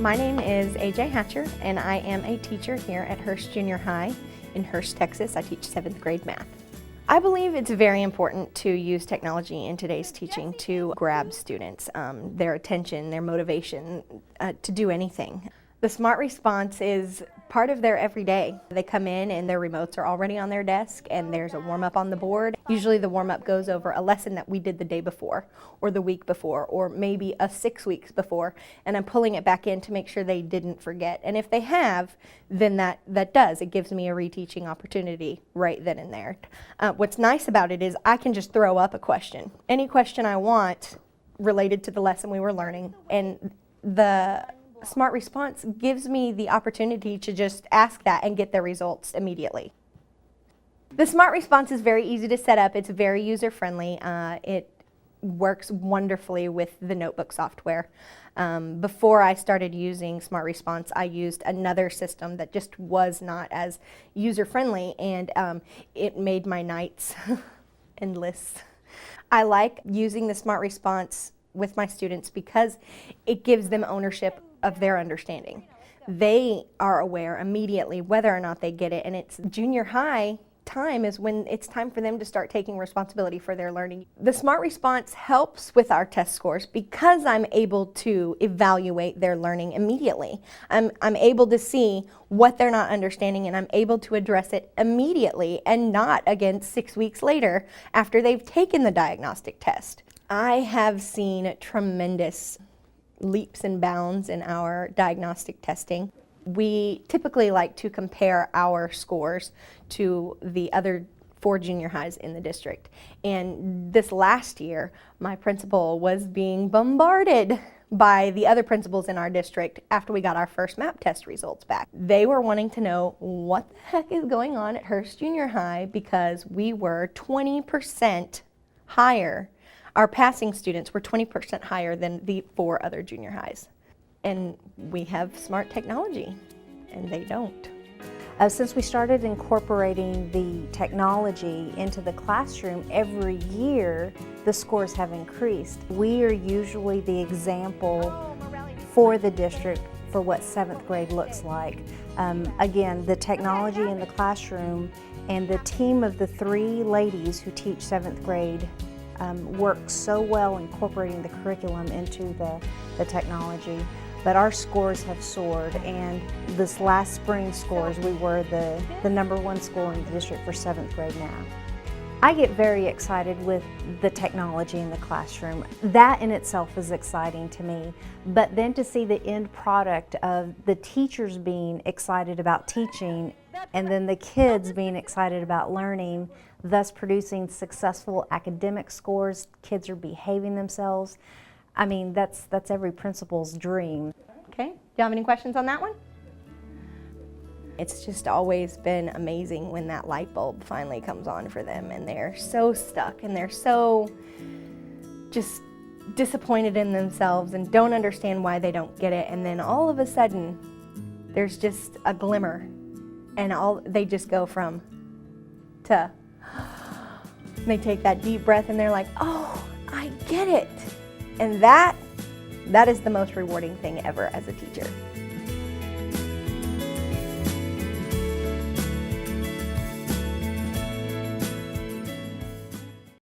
My name is AJ Hatcher, and I am a teacher here at Hurst Junior High in Hurst, Texas. I teach 7th grade math. I believe it's very important to use technology in today's teaching to grab students, their attention, their motivation to do anything. The Smart Response is part of their everyday. They come in and their remotes are already on their desk and there's a warm-up on the board. Usually the warm-up goes over a lesson that we did the day before or the week before or maybe 6 weeks before, and I'm pulling it back in to make sure they didn't forget. And if they have, then it gives me a reteaching opportunity right then and there. What's nice about it is I can just throw up a question, any question I want related to the lesson we were learning, and the Smart Response gives me the opportunity to just ask that and get the results immediately. The Smart Response is very easy to set up. It's very user-friendly. It works wonderfully with the notebook software. Before I started using Smart Response, I used another system that just was not as user-friendly, and it made my nights endless. I like using the Smart Response with my students because it gives them ownership of their understanding. They are aware immediately whether or not they get it, and it's junior high time is when it's time for them to start taking responsibility for their learning. The Smart Response helps with our test scores because I'm able to evaluate their learning immediately. I'm able to see what they're not understanding, and I'm able to address it immediately and not again 6 weeks later after they've taken the diagnostic test. I have seen tremendous leaps and bounds in our diagnostic testing. We typically like to compare our scores to the other 4 junior highs in the district. And this last year, my principal was being bombarded by the other principals in our district after we got our first MAP test results back. They were wanting to know what the heck is going on at Hurst Junior High because we were 20% higher. Our passing students were 20% higher than the 4 other junior highs. And we have smart technology, and they don't. Since we started incorporating the technology into the classroom, every year the scores have increased. We are usually the example for the district for what 7th grade looks like. Again, the technology in the classroom and the team of the 3 ladies who teach 7th grade work so well incorporating the curriculum into the technology. But our scores have soared, and this last spring scores, we were the #1 school in the district for 7th grade math. I get very excited with the technology in the classroom. That in itself is exciting to me, but then to see the end product of the teachers being excited about teaching and then the kids being excited about learning, thus producing successful academic scores, kids are behaving themselves. I mean, that's every principal's dream. Okay, do you have any questions on that one? It's just always been amazing when that light bulb finally comes on for them and they're so stuck and they're so just disappointed in themselves and don't understand why they don't get it, and then all of a sudden there's just a glimmer and they just go from to, and they take that deep breath and they're like, oh, I get it. And that is the most rewarding thing ever as a teacher.